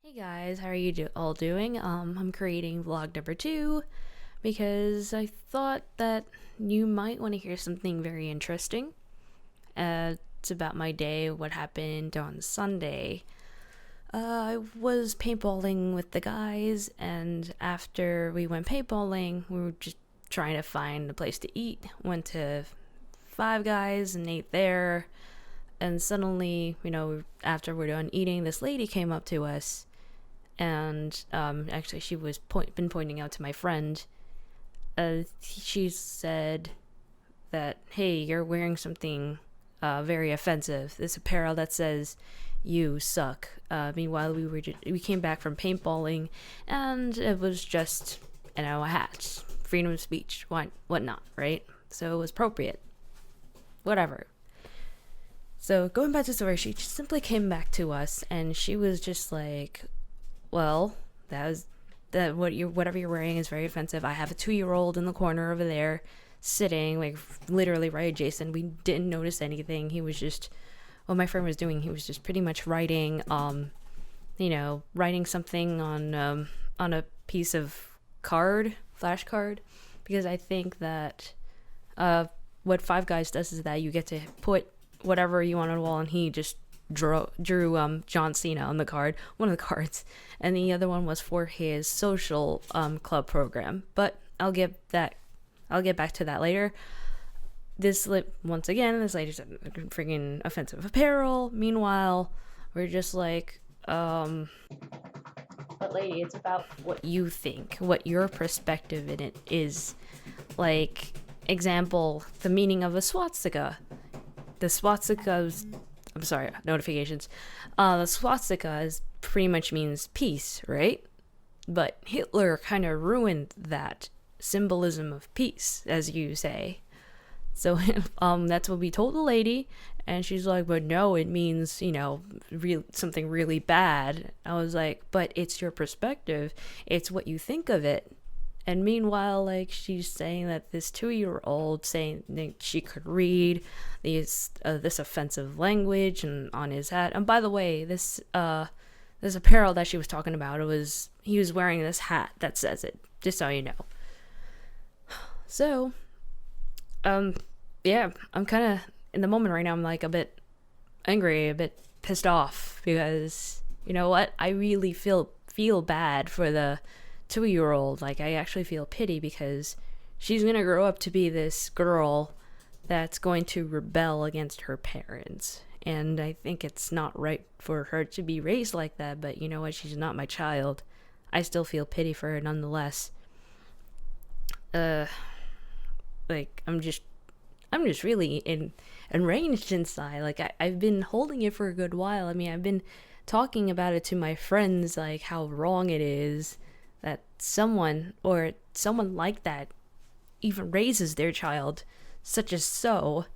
Hey guys, how are you all doing? I'm creating vlog number 2 because I thought that you might want to hear something very interesting. It's about my day, what happened on Sunday. I was paintballing with the guys, and after we went paintballing, we were just trying to find a place to eat. Went to Five Guys and ate there, and suddenly, after we're done eating, this lady came up to us and actually she was been pointing out to my friend. She said that, hey, you're wearing something very offensive, this apparel that says you suck. Meanwhile, we came back from paintballing, and it was just a hat, freedom of speech, whatnot, right? So it was appropriate, whatever. So going back to the story, she just simply came back to us and she was just like, well, whatever you're wearing is very offensive. I have a 2-year-old in the corner over there sitting, like, literally right adjacent. We didn't notice anything. He was just, what my friend was doing, he was just pretty much writing something on a piece of flashcard, because I think that what Five Guys does is that you get to put whatever you want on the wall, and he just drew John Cena on the card, one of the cards, and the other one was for his social club program. But I'll get back to that later. Once again, this lady said freaking offensive apparel. Meanwhile, we're just like, but lady, it's about what you think, what your perspective in it is. Like, example, the meaning of a swastika. The swastika's, I'm sorry, notifications. The swastika pretty much means peace, right? But Hitler kind of ruined that symbolism of peace, as you say. So that's what we told the lady, and she's like, but no, it means, something really bad. I was like, but it's your perspective. It's what you think of it. And meanwhile, like, she's saying that this 2-year-old saying that she could read this offensive language and on his hat. And by the way, this apparel that she was talking about, he was wearing this hat that says it. Just so you know. So, yeah, I'm kind of in the moment right now. I'm like a bit angry, a bit pissed off, because you know what? I really feel bad for the 2-year-old. Like, I actually feel pity, because she's gonna grow up to be this girl that's going to rebel against her parents, and I think it's not right for her to be raised like that. But you know what? She's not my child. I still feel pity for her nonetheless. Like, I'm just really enraged inside. Like, I've been holding it for a good while. I mean, I've been talking about it to my friends, like how wrong it is that someone like that even raises their child such as so.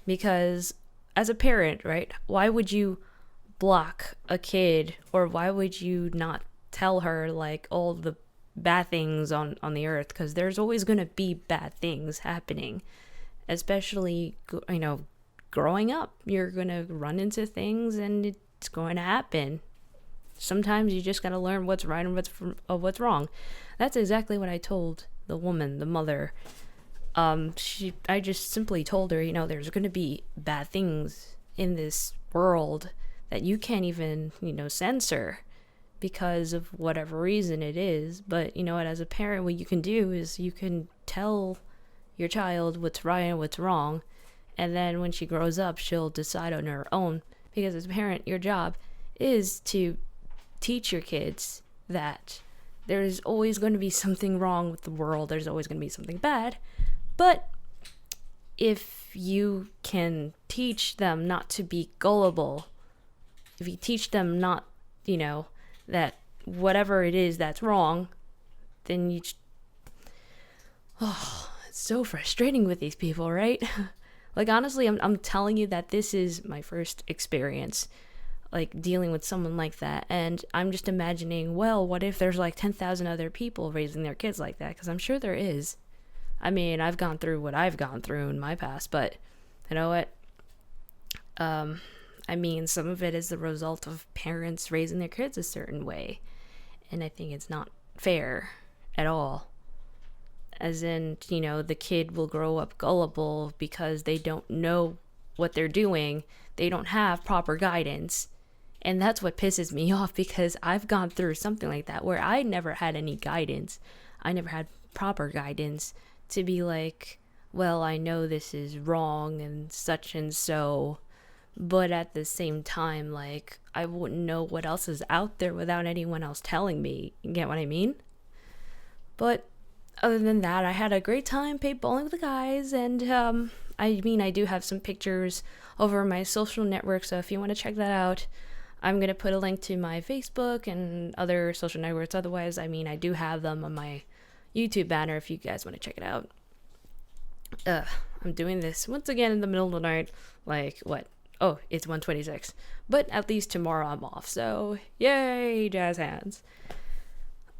Because as a parent, right, why would you block a kid, or why would you not tell her, like, all the bad things on the earth? Because there's always going to be bad things happening, especially growing up. You're going to run into things, and it's going to happen. Sometimes you just gotta learn what's right and what's wrong. That's exactly what I told the woman, the mother. I just simply told her, there's gonna be bad things in this world that you can't even, censor, because of whatever reason it is. But you know what? As a parent, what you can do is you can tell your child what's right and what's wrong, and then when she grows up, she'll decide on her own. Because as a parent, your job is to teach your kids that there's always going to be something wrong with the world. There's always going to be something bad. But if you can teach them not to be gullible, if you teach them not, that whatever it is that's wrong, then it's so frustrating with these people, right? Like, honestly, I'm telling you that this is my first experience, like, dealing with someone like that. And I'm just imagining, well, what if there's like 10,000 other people raising their kids like that? Because I'm sure there is. I mean, I've gone through what I've gone through in my past, but you know what? I mean, some of it is the result of parents raising their kids a certain way. And I think it's not fair at all. As in, the kid will grow up gullible because they don't know what they're doing. They don't have proper guidance. And that's what pisses me off, because I've gone through something like that where I never had any guidance. I never had proper guidance to be like, well, I know this is wrong and such and so. But at the same time, like, I wouldn't know what else is out there without anyone else telling me. You get what I mean? But other than that, I had a great time paintballing with the guys, and I do have some pictures over my social network, so if you want to check that out, I'm going to put a link to my Facebook and other social networks. Otherwise, I do have them on my YouTube banner if you guys want to check it out. I'm doing this once again in the middle of the night, like, what? Oh, it's 1:26, but at least tomorrow I'm off, so yay, jazz hands.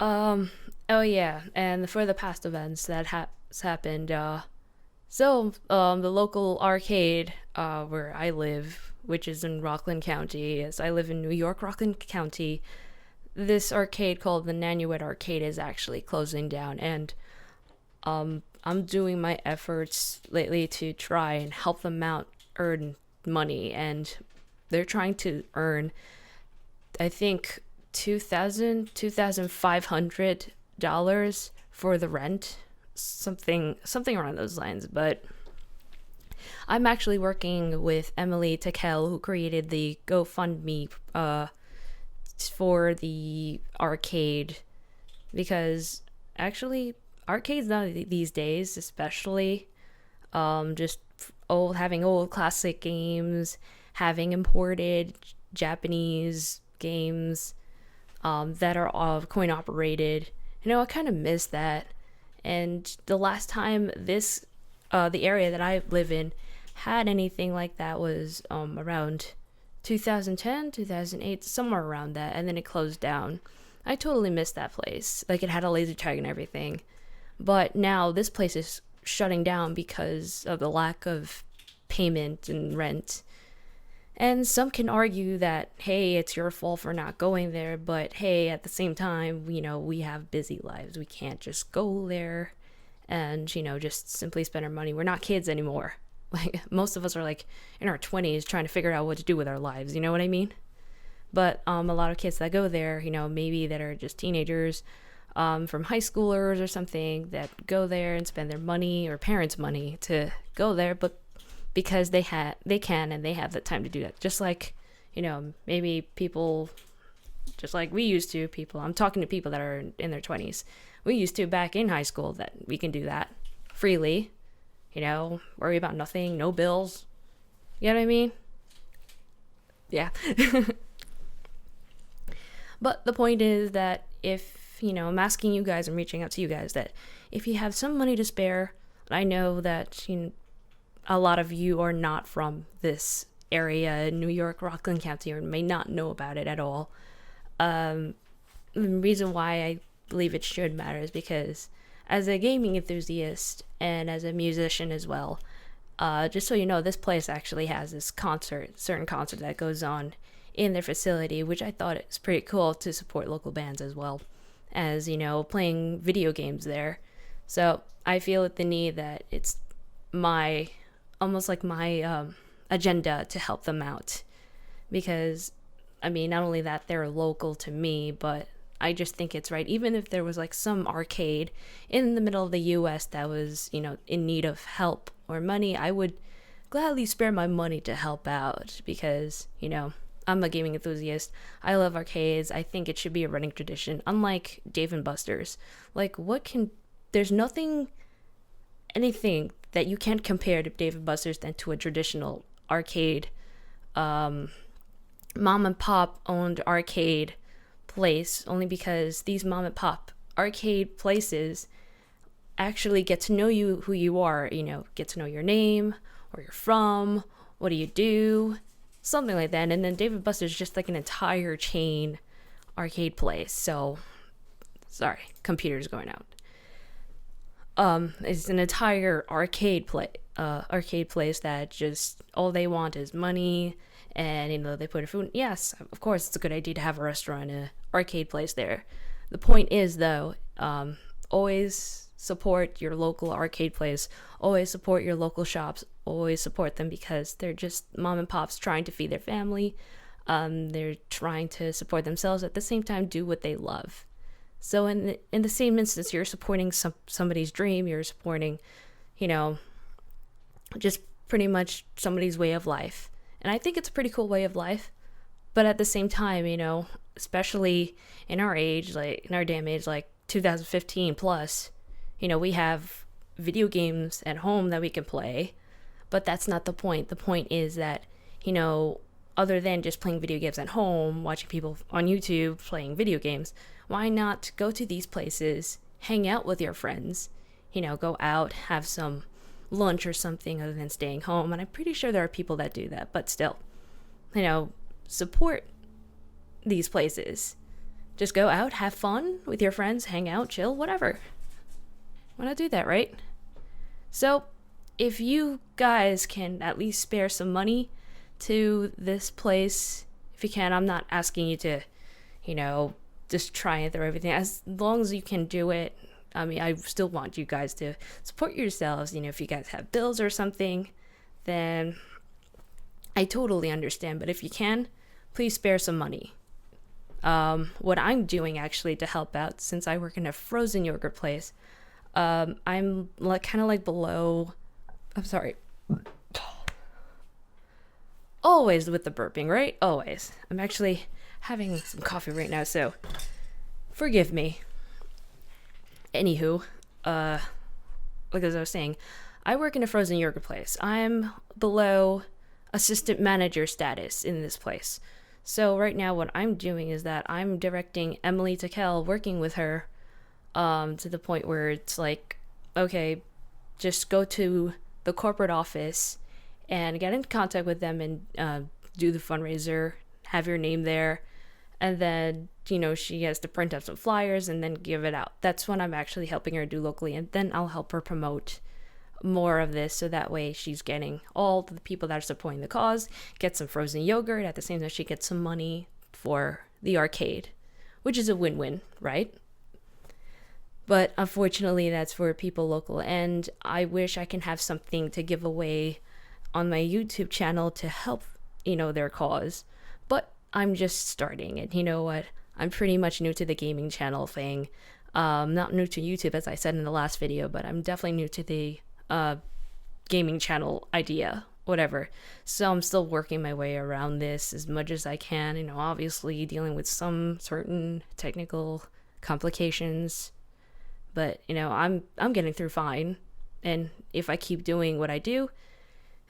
Oh yeah, and for the past events that happened, the local arcade, where I live, which is in Rockland County, as I live in New York, Rockland County, this arcade called the Nanuet Arcade is actually closing down, and, I'm doing my efforts lately to try and help them out earn money, and they're trying to earn, I think, $2,500 for the rent, something around those lines. But I'm actually working with Emily Tickell, who created the GoFundMe for the arcade, because actually arcades now these days, especially, just having old classic games, having imported Japanese games that are all coin operated. I kind of miss that. And the last time the area that I live in had anything like that was around 2010, 2008, somewhere around that, and then it closed down. I totally missed that place. Like, it had a laser tag and everything. But now this place is shutting down because of the lack of payment and rent. And some can argue that, hey, it's your fault for not going there, but hey, at the same time, we have busy lives. We can't just go there and, just simply spend our money. We're not kids anymore. Like, most of us are like in our 20s trying to figure out what to do with our lives, you know what I mean? But a lot of kids that go there, maybe that are just teenagers, from high schoolers or something, that go there and spend their money or parents' money to go there, but because they can and they have the time to do that. Just like, maybe people, just like we used to, I'm talking to people that are in their 20s. We used to back in high school, that we can do that freely, worry about nothing, no bills. You know what I mean? Yeah. But the point is that if, I'm asking you guys, I'm reaching out to you guys, that if you have some money to spare, I know that, a lot of you are not from this area in New York, Rockland County, or may not know about it at all. The reason why I believe it should matter is because as a gaming enthusiast and as a musician as well, just so you know, this place actually has this certain concert that goes on in their facility, which I thought it's pretty cool to support local bands as well as, playing video games there. So I feel the need that it's almost like my agenda to help them out, because not only that they're local to me, but I just think it's right. Even if there was like some arcade in the middle of the US that was, in need of help or money, I would gladly spare my money to help out, because, I'm a gaming enthusiast. I love arcades. I think it should be a running tradition, unlike Dave & Buster's. Like, there's anything that you can't compare to Dave & Buster's than to a traditional arcade, mom and pop owned arcade place, only because these mom and pop arcade places actually get to know you, who you are, get to know your name, where you're from, what do you do, something like that. And then Dave & Buster's is just like an entire chain arcade place. So, sorry, computer's going out. It's an entire arcade place that just all they want is money and they put food. Yes, of course, it's a good idea to have a restaurant, a arcade place there. The point is, though, always support your local arcade place. Always support your local shops. Always support them, because they're just mom and pops trying to feed their family. They're trying to support themselves, at the same time do what they love. So in the same instance, you're supporting somebody's dream. You're supporting, just pretty much somebody's way of life. And I think it's a pretty cool way of life. But at the same time, especially in our age, like in our damn age, like 2015 plus, we have video games at home that we can play. But that's not the point. The point is that, other than just playing video games at home, watching people on YouTube playing video games, why not go to these places, hang out with your friends, go out, have some lunch or something other than staying home. And I'm pretty sure there are people that do that, but still, support these places. Just go out, have fun with your friends, hang out, chill, whatever. Why not do that, right? So if you guys can at least spare some money to this place, if you can, I'm not asking you to, just try and throw everything. As long as you can do it. I mean, I still want you guys to support yourselves. If you guys have bills or something, then I totally understand. But if you can, please spare some money. What I'm doing actually to help out, since I work in a frozen yogurt place, I'm kind of like below. I'm sorry. Always with the burping, right? Always. I'm actually having some coffee right now, so forgive me. Anywho, like as I was saying, I work in a frozen yogurt place. I'm below assistant manager status in this place. So right now what I'm doing is that I'm directing Emily Tickell, working with her, to the point where it's like, okay, just go to the corporate office and get in contact with them and do the fundraiser, have your name there, and then, she has to print out some flyers and then give it out. That's what I'm actually helping her do locally, and then I'll help her promote more of this, so that way she's getting all the people that are supporting the cause, get some frozen yogurt, at the same time she gets some money for the arcade, which is a win-win, right? But unfortunately, that's for people local, and I wish I can have something to give away on my YouTube channel to help, their cause. But I'm just starting, and you know what? I'm pretty much new to the gaming channel thing. Not new to YouTube, as I said in the last video, but I'm definitely new to the gaming channel idea, whatever. So I'm still working my way around this as much as I can, obviously dealing with some certain technical complications. But, I'm getting through fine. And if I keep doing what I do,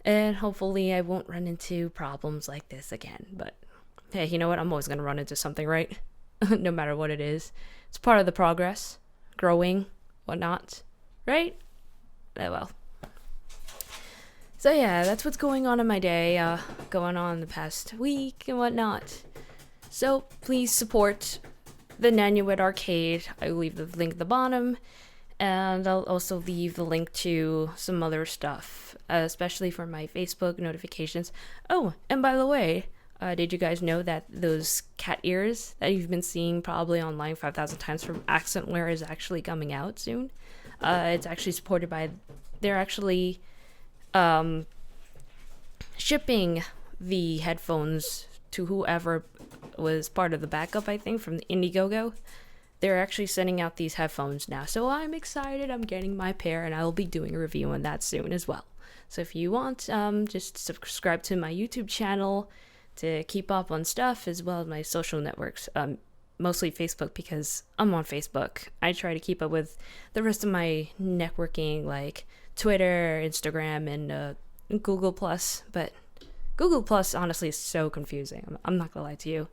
and hopefully I won't run into problems like this again. But hey, you know what? I'm always going to run into something, right? No matter what it is. It's part of the progress, growing, whatnot, right? Oh, well. So yeah, that's what's going on in my day, going on the past week and whatnot. So please support the Nanuet Arcade. I will leave the link at the bottom, and I'll also leave the link to some other stuff, especially for my Facebook notifications. Oh, and by the way, did you guys know that those cat ears that you've been seeing probably online 5,000 times from Accentware is actually coming out soon? It's actually supported by, they're actually shipping the headphones to whoever was part of the backup, I think, from the Indiegogo. They're actually sending out these headphones now. So I'm excited. I'm getting my pair, and I will be doing a review on that soon as well. So if you want, just subscribe to my YouTube channel to keep up on stuff, as well as my social networks, mostly Facebook, because I'm on Facebook. I try to keep up with the rest of my networking, like Twitter, Instagram, and Google Plus. But Google Plus honestly is so confusing. I'm not gonna lie to you.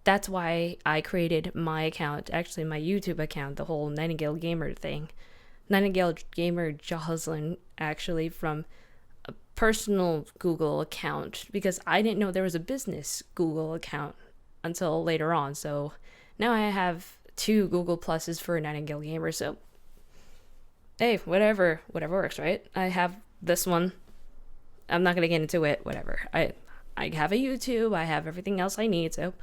That's why I created my account, actually my YouTube account, the whole NightingaleGamer thing. NightingaleGamer Jawzhellyn, actually, from a personal Google account, because I didn't know there was a business Google account until later on. So now I have 2 Google Pluses for NightingaleGamer. So hey, whatever works, right? I have this one, I'm not gonna get into it. Whatever. I have a YouTube. I have everything else I need, so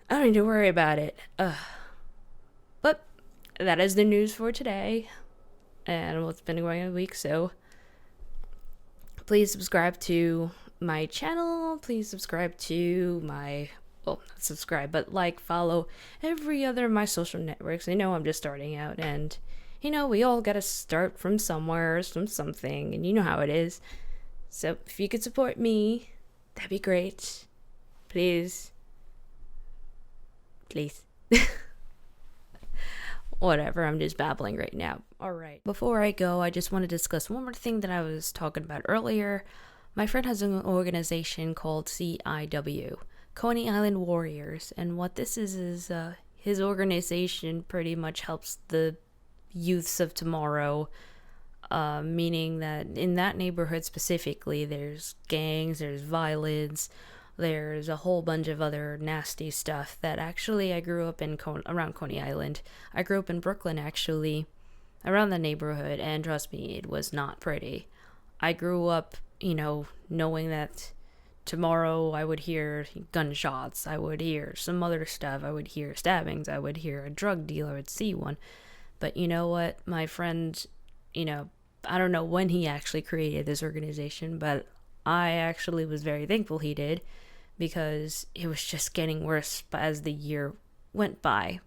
I don't need to worry about it. But that is the news for today, and it's been going a week. So please subscribe to my channel. Please subscribe to my not subscribe, but follow every other of my social networks. I know I'm just starting out, and we all gotta start from somewhere, from something, and you know how it is. So if you could support me, that'd be great. Please. Whatever, I'm just babbling right now. Alright. Before I go, I just want to discuss one more thing that I was talking about earlier. My friend has an organization called CIW, Coney Island Warriors, and what this is his organization pretty much helps the youths of tomorrow, meaning that in that neighborhood specifically, there's gangs, there's violence, there's a whole bunch of other nasty stuff that actually I grew up in around Coney Island. I grew up in Brooklyn, actually, around the neighborhood, and trust me, it was not pretty. I grew up, knowing that tomorrow I would hear gunshots, I would hear some other stuff, I would hear stabbings, I would hear a drug dealer, I would see one. But you know what? My friend, I don't know when he actually created this organization, but I actually was very thankful he did, because it was just getting worse as the year went by.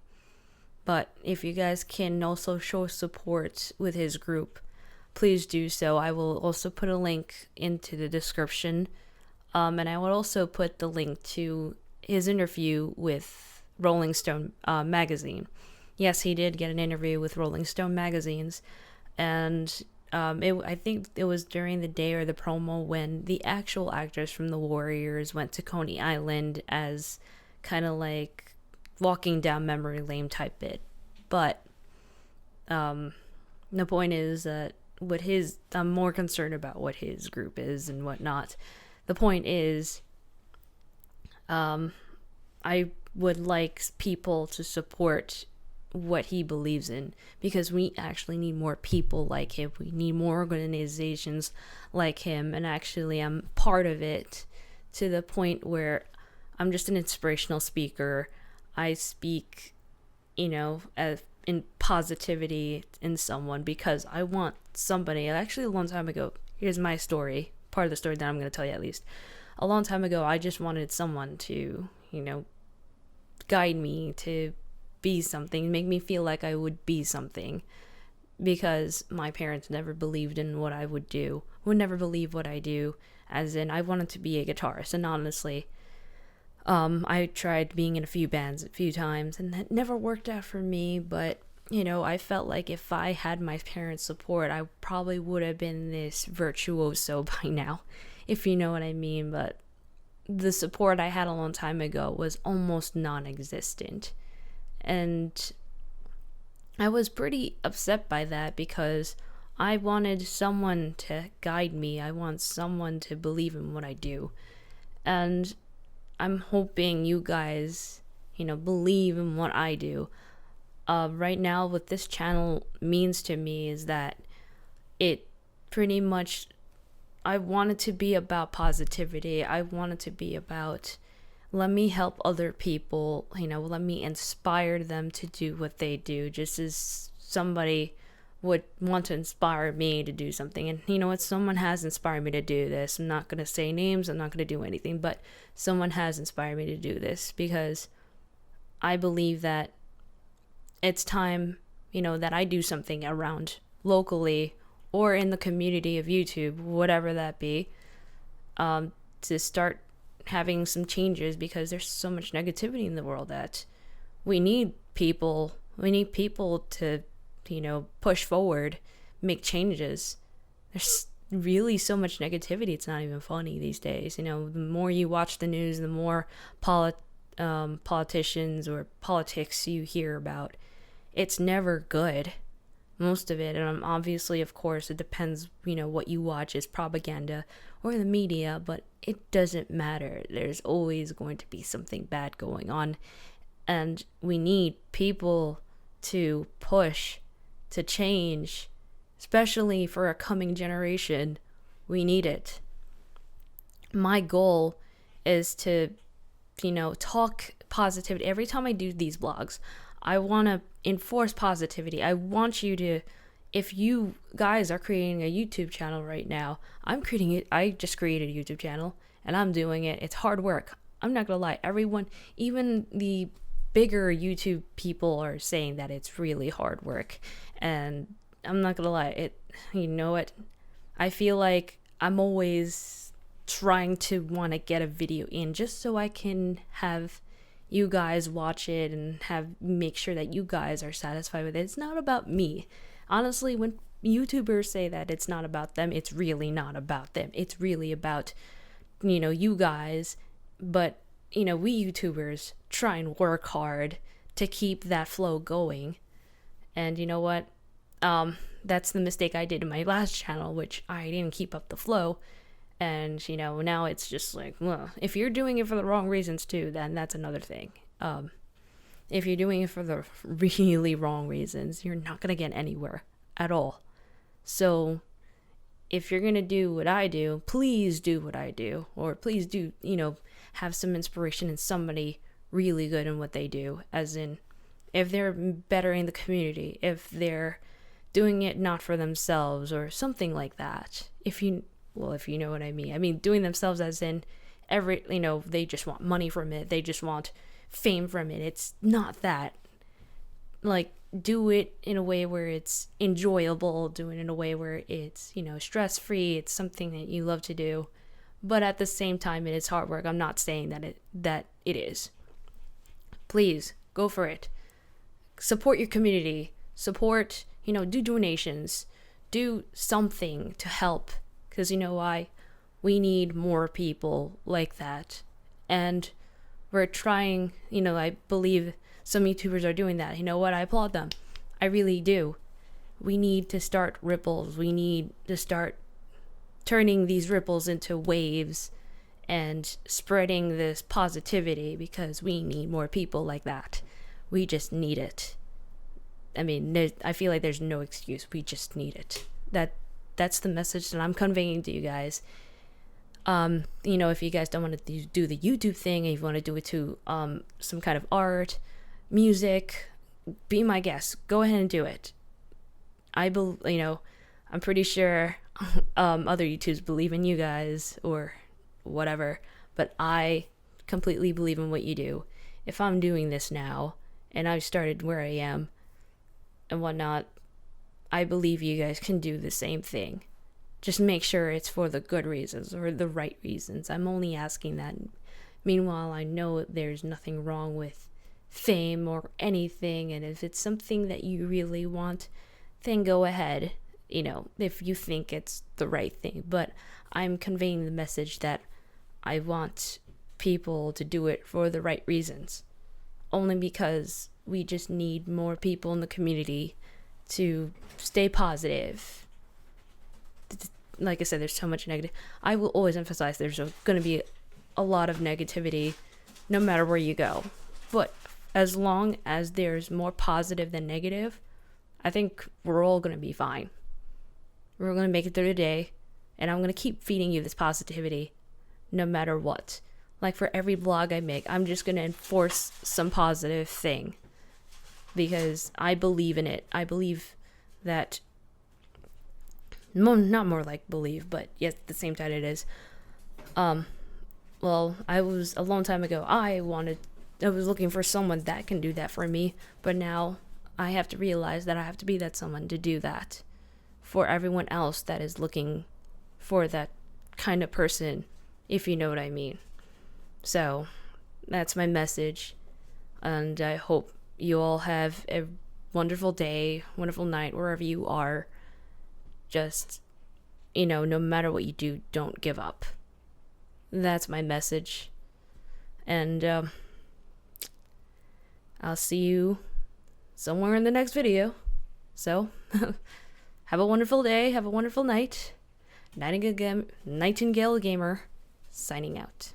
But if you guys can also show support with his group, please do so. I will also put a link into the description, and I will also put the link to his interview with Rolling Stone magazine. Yes, he did get an interview with Rolling Stone magazines, and I think it was during the day or the promo when the actual actors from the Warriors went to Coney Island as kind of like walking down memory lane type bit. But the point is that I'm more concerned about what his group is and whatnot. The point is, I would like people to support what he believes in, because we actually need more people like him. We need more organizations like him, and actually I'm part of it to the point where I'm just an inspirational speaker. I speak, in positivity in someone, because I want somebody. Actually, a long time ago, here's my story, part of the story that I'm going to tell you at least. A long time ago, I just wanted someone to, guide me to be something, make me feel like I would be something, because my parents never believed in what I would do, would never believe what I do, as in I wanted to be a guitarist. And honestly, I tried being in a few bands a few times, and that never worked out for me. But I felt like if I had my parents' support, I probably would have been this virtuoso by now, if you know what I mean. But the support I had a long time ago was almost non-existent. And I was pretty upset by that, because I wanted someone to guide me. I want someone to believe in what I do. And I'm hoping you guys, believe in what I do. Right now, what this channel means to me is that it pretty much, I want it to be about positivity. I want it to be about, let me help other people, let me inspire them to do what they do, just as somebody would want to inspire me to do something. And you know what? Someone has inspired me to do this. I'm not going to say names. I'm not going to do anything, but someone has inspired me to do this, because I believe that it's time, that I do something around locally or in the community of YouTube, whatever that be, to start having some changes, because there's so much negativity in the world that we need people to push forward, make changes. There's really so much negativity, it's not even funny these days. The more you watch the news, the more politicians or politics you hear about. It's never good, most of it. And obviously, of course, it depends, what you watch is propaganda or the media, but it doesn't matter. There's always going to be something bad going on, and we need people to push, to change, especially for a coming generation. We need it. my goal is to, talk positivity. Every time I do these vlogs, I want to enforce positivity. I want you to, if you guys are creating a YouTube channel right now, I'm creating it. I just created a YouTube channel and I'm doing it. It's hard work. I'm not gonna lie. Everyone, even the bigger YouTube people, are saying that it's really hard work. And I'm not gonna lie. You know what? I feel like I'm always trying to want to get a video in just so I can have you guys watch it and make sure that you guys are satisfied with it. It's not about me. Honestly, when YouTubers say that it's not about them, it's really not about them. It's really about, you guys. But, we YouTubers try and work hard to keep that flow going. And you know what? That's the mistake I did in my last channel, which I didn't keep up the flow. And, now it's just like, well, if you're doing it for the wrong reasons too, then that's another thing. If you're doing it for the really wrong reasons, you're not going to get anywhere at all. So if you're going to do what I do, please do what I do. Or please do, have some inspiration in somebody really good in what they do. As in, if they're bettering the community, if they're doing it not for themselves or something like that. If you know what I mean. I mean, doing themselves as in they just want money from it. They just want fame from it. It's not that. Like, do it in a way where it's enjoyable. Do it in a way where it's, stress-free. It's something that you love to do. But at the same time, it is hard work. I'm not saying that it is. Please, go for it. Support your community. Support, do donations. Do something to help. Because you know why? We need more people like that. And we're trying, I believe some YouTubers are doing that. You know what? I applaud them. I really do. We need to start ripples. We need to start turning these ripples into waves and spreading this positivity, because we need more people like that. We just need it. I mean, I feel like there's no excuse. We just need it. That's the message that I'm conveying to you guys. If you guys don't want to do the YouTube thing, and you want to do it to some kind of art, music, be my guest. Go ahead and do it. I'm pretty sure other YouTubers believe in you guys or whatever, but I completely believe in what you do. If I'm doing this now and I've started where I am and whatnot, I believe you guys can do the same thing. Just make sure it's for the good reasons or the right reasons. I'm only asking that. Meanwhile, I know there's nothing wrong with fame or anything, and if it's something that you really want, then go ahead, if you think it's the right thing. But I'm conveying the message that I want people to do it for the right reasons, only because we just need more people in the community to stay positive. Like I said, there's so much negative. I will always emphasize there's going to be a lot of negativity no matter where you go. But as long as there's more positive than negative, I think we're all going to be fine. We're going to make it through the day, and I'm going to keep feeding you this positivity no matter what. Like, for every vlog I make, I'm just going to enforce some positive thing because I believe in it. I believe that, not more like believe, but yes, at the same time it is. Well, I was, a long time ago, I was looking for someone that can do that for me, but now I have to realize that I have to be that someone to do that for everyone else that is looking for that kind of person, if you know what I mean. So that's my message, and I hope you all have a wonderful day, wonderful night, wherever you are. Just, no matter what you do, don't give up. That's my message. And I'll see you somewhere in the next video. So, have a wonderful day, have a wonderful night. NightingaleGamer, signing out.